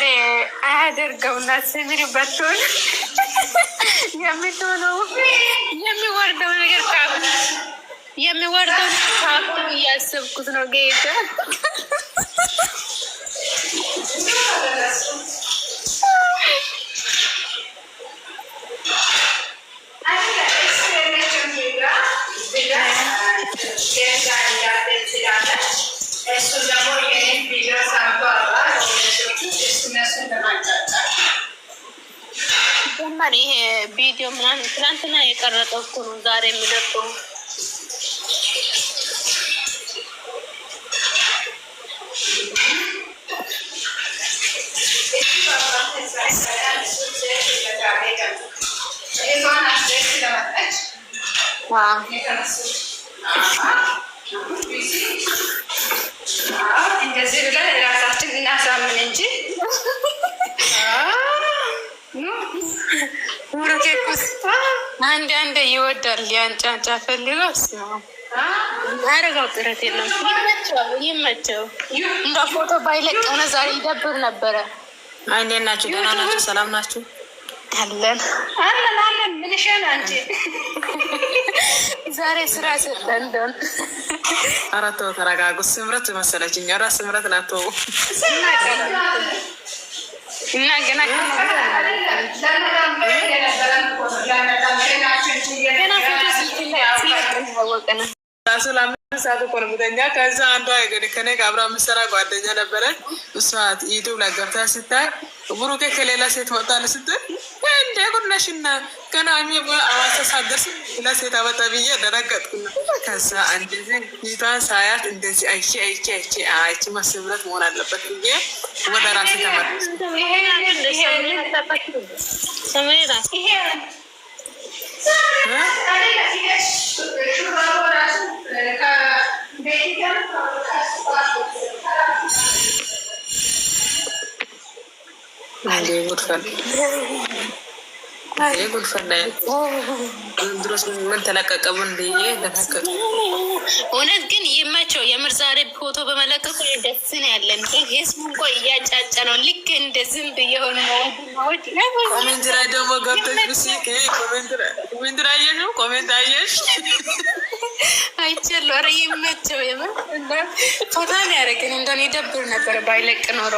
ዛሬ አያደርገውና ስምሪ በቶን የምትሆነው የሚወርደው ነገር የሚወርደው ካፍቱ እያሰብኩት ነው ጌታ ይሄ ቪዲዮ ምናምን ትናንትና የቀረጠው እኮ ነው ዛሬ የሚለቀው። እንደዚህ ብለን ራሳችን እናሳምን እንጂ አንድ ይወዳል ያንጫንጫ ፈልገው አረጋው ጥረት የለም። ይመቸው እንደ ፎቶ ባይለቀነ ዛሬ ይደብር ነበረ። እንዴት ናችሁ? ደህና ናችሁ? ሰላም ናችሁ? አለን ምንሽን አንቺ ዛሬ ስራ ሰጠን። አራቶ ተረጋጉ። ስምረት መሰለችኝ። ኧረ ስምረት ናት እና ገና ራሱ ለአምስት ሰዓት እኮ ነው የምተኛ። ከዛ አንዷ ከኔ ከአብራ የምትሰራ ጓደኛ ነበረች። እሷ ዩቱብ ላይ ገብታ ስታይ ብሩኬ ከሌላ ሴት ወጣል ስትል እንደ ጉድነሽና ገና አዋሳ ሳደርስ ለሴት አበጣ ብዬ ደነገጥኩና ከዛ እንደዚህ ፊቷን ሳያት እንደዚህ አይቼ መስብረት መሆን አለበት ብዬ ወደ ራሴ ተመለስኩ። ጉድፈላ ድሮስ ምን ተለቀቀቡን ብዬ ተለቀቁ። እውነት ግን ይመቸው። የምር ዛሬ ፎቶ በመለቀቁ ደስ ነው ያለን። ግን ህዝቡ እኮ እያጫጨ ነው። ልክ እንደ ዝንብ እየሆኑ ነው። ኮሜንት ላይ ደግሞ ገብተሽ ብሲቅ ኮሜንት ላይ አየሽ ነው ኮሜንት አየሽ አይቻለሁ። ኧረ ይመቸው። የምር ፎቶ ያደረግን እንደሆነ ይደብር ነበር ባይለቅ ኖሮ።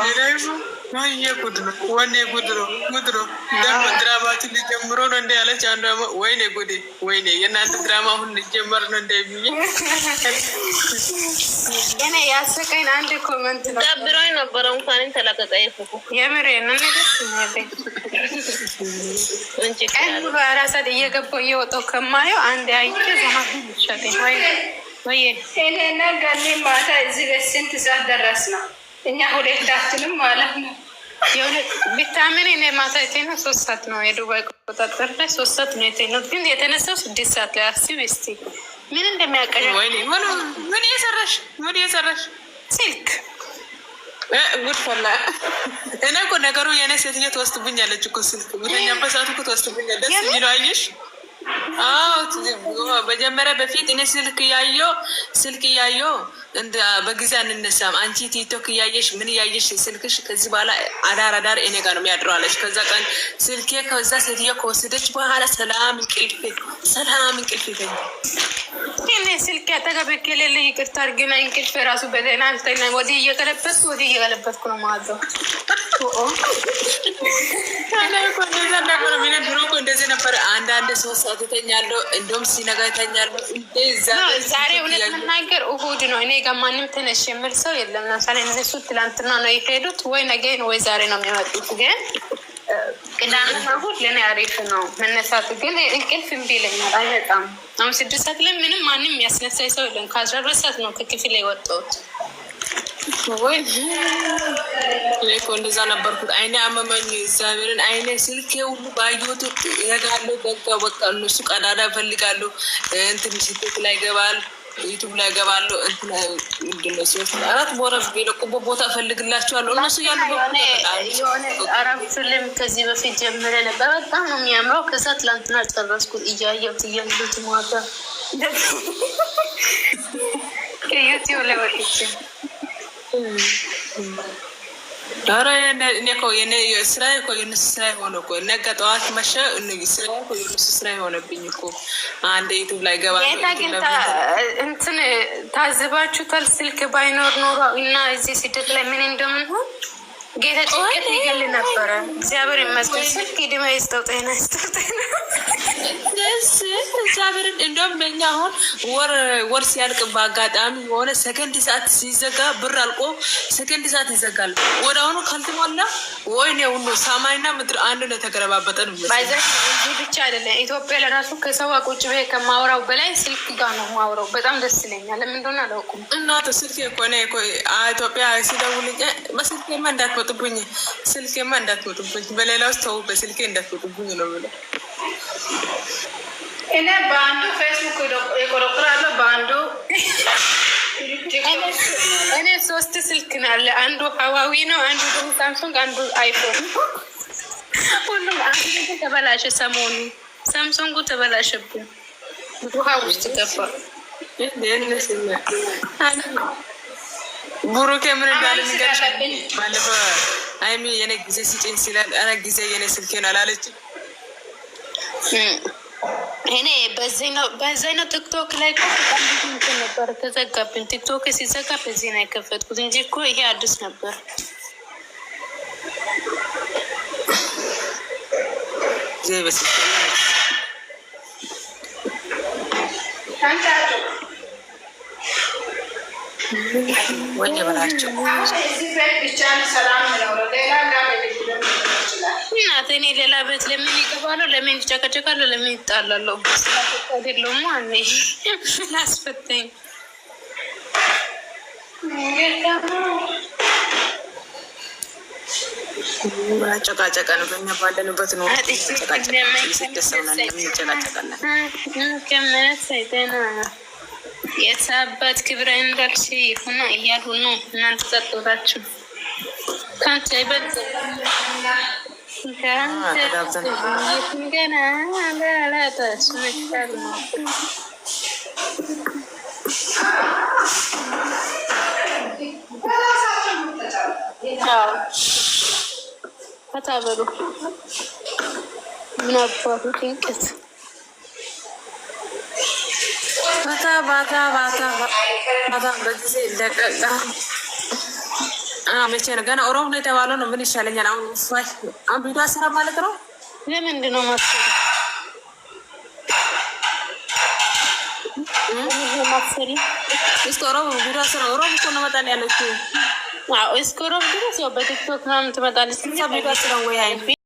ወይኔ ጉድ ነው፣ ወይኔ ጉድ ነው፣ ጉድ ነው። ደግሞ ድራማችን ሊጀምሮ ነው እንደ ያለች አንዷ ወይኔ ጉዴ፣ ወይኔ የእናንተ ድራማ አሁን ሊጀመር ነው እንደ ብዬ ገና ያስቀኝ አንድ ኮመንት ነው ደብሮኝ ነበረ። እንኳን ተለቀቀ ይፈኩ የምሬ ነው ነገር እንጂ ቀን ብሎ ራሳት እየገባው እየወጣው ከማየው አንድ አይቼ ዘማን ይሻለኝ ወይ እኔና ገኒ ማታ እዚህ ቤት ስንት ሰዓት ደረስ ነው እኛ ሁለታችንም ማለት ነው። የሆነ ቢታምን እኔ ማታ የተኛው 3 ሰዓት ነው። የዱባይ ቁጥጥር ላይ 3 ሰዓት ነው የተኛው። ግን የተነሳው 6 ሰዓት ላይ አስቢ እስቲ ምን እንደሚያቀር። ወይኔ ምን እየሰራሽ ስልክ ጉድ ፈላ። እኔ እኮ ነገሩ የእኔ ሴትዮ ትወስድብኛለች እኮ ስልክ ብተኛበት ሰዓት እኮ ትወስድብኛለች። ደስ የሚለው አየሽ? መጀመሪያ በፊት እኔ ስልክ እያየሁ በጊዜ አንነሳም። አንቺ ቲክቶክ እያየሽ ምን እያየሽ ስልክሽ ከዚህ በኋላ አዳር እኔ ጋር ነው የሚያድረው አለች። ከዛ ቀን ስልኬ ከዛ ሴትዮ ከወሰደች በኋላ ሰላም እንቅልፍ ይተኛ። እኔ ስልክ ያጠገቤ ከሌለ ይቅርታ አድርጊና እንቅልፍ ራሱ በደህና አልተኛ። ወዲህ እየገለበጥኩ ነው ማዘው ድሮ እኮ እንደዚህ ነበር። አንዳንድ 3 ሰዓት እተኛለሁ፣ እንደውም ሲነጋ እተኛለሁ። ዛሬ እውነት መናገር እሑድ ነው። እኔ ጋር ማንም ተነሽ የሚል ሰው የለም። ለምሳሌ እነሱ ትላንትና ነው የሄዱት፣ ወይ ነገ ወይ ዛሬ ነው የሚመጡት። ግን ቅዳሜና እሑድ ለእኔ አሪፍ ነው መነሳቱ። ግን እንቅልፍ እምቢ ይለኛል፣ አይመጣም። አሁን 6 ሰዓት ላይ ምንም ማንም ያስነሳኝ ሰው የለም። ከ12 ሰዓት ነው ከክፍል ላይ ወጣሁት። ወይ እኔ እኮ እንደዛ ነበርኩት። አይኔ አመመኝ፣ እግዚአብሔርን አይኔ ስልኬ ሁሉ ባየሁት እሄዳለሁ። በቃ እነሱ ቀዳዳ እፈልጋለሁ። እንትን ቲክቶክ ላይ ገባል፣ ዩቱብ ላይ ገባለሁ። እንትን ምንድን ነው 4 ቦረብ የለቁበት ቦታ እፈልግላቸዋለሁ። እነሱ ያሉ የሆነ አረብ ፊልም ከዚህ በፊት ጀምረ ነበር። በጣም ነው የሚያምረው። ከዛ ትላንትና ጨረስኩት እያየሁት ማታ ከዩቲዩብ ላይ ወጥቼ ኧረ እኔ እኮ ስራዬ እኮ የእነሱ ስራ የሆነ እኮ ነገ ጠዋት መሸ ስራዬ እኮ የእነሱ ስራ የሆነብኝ እኮ አንድ ዩቱብ ላይ ገባ እንትን ታዝባችሁታል። ስልክ ባይኖር ኖሮ እና እዚህ ስደት ላይ ምን እንደምንሆን ጌታ ጭንቀት ይገል ነበረ። እግዚአብሔር ይመስገን። ስልክ ዕድሜ ይስጠው፣ ጤና ይስጠው፣ ጤና እግዚአብሔርን። እንደውም በእኛ አሁን ወር ሲያልቅ በአጋጣሚ የሆነ ሰከንድ ሰዓት ሲዘጋ ብር አልቆ ሰከንድ ሰዓት ይዘጋል። ወደ አሁኑ ካልተሟላ ወይኔ ሁሉ ሰማይና ምድር አንድ ነው የተገረባበጠ ነው። እዚህ ብቻ አይደለም፣ ኢትዮጵያ ለራሱ ከሰው ቁጭ ብዬ ከማውራው በላይ ስልክ ጋር ነው ማውራው። በጣም ደስ ይለኛል። ለምን እንደሆነ አላውቅም። እናት ስልክ ኮነ ኢትዮጵያ ሲደውልኝ በስልኬማ እንዳትመጡብኝ፣ ስልኬማ እንዳትመጡብኝ፣ በሌላ ውስጥ ተው፣ በስልኬ እንዳትመጡብኝ ነው ብለው እኔ በአንዱ ፌስቡክ የቆረቆራለሁ፣ በአንዱ እኔ 3 ስልክ ነው ያለ። አንዱ ሀዋዊ ነው፣ አንዱ ደግሞ ሳምሱንግ፣ አንዱ አይፎን። ሁሉም አንዱ ተበላሸ። ሰሞኑ ሳምሱንጉ ተበላሸብን፣ ውሃ ውስጥ ገባ። ቡሩኬ ምን እንዳለ ንገርሽ። ባለፈው አይሚ የኔ ጊዜ ሲጭኝ ሲላል ኧረ ጊዜ የኔ ስልኬን አላለችም። እኔ በዚህ ነው ቲክቶክ ላይ እንትን ነበር ተዘጋብን። ቲክቶክ ሲዘጋ በዚህ ነው የከፈትኩት እንጂ እኮ ይሄ አዲስ ነበር። ወይ በላቸው እናት እኔ ሌላ ቤት ለምን ይገባሉ? ለምን ይጨቀጨቃሉ? ለምን ይጣላሉ? ስላፈቀደለሞ አኔ ላስፈተኝ ጨቃጨቃ ነው። በእኛ ባለንበት ነው ሰይጠና የሳባት ክብረ እንዳልሽ ይሁና እያሉ ነው። እናንተ ጸጥታችሁ ከአንተ ይበልጥ ገና ለላታች መቻል ነው። ከታበሉ ምን አባቱ ጭንቀት ባታ በጊዜ ለቀቃ መቼ ነው ገና ኦሮሞ ነው የተባለው ነው። ምን ይሻለኛል አሁን ቪዲዮ ስራ ማለት ነው። ለምንድን ነው ማሰሪ እስከ ኦሮሞ ቪዲዮ ስራ ኦሮሞ እኮ ነው መጣል ያለችው። እስከ ኦሮሞ ድረስ ያው በቲክቶክ ምናምን ትመጣለች። ቪዲዮ ስራ ወይ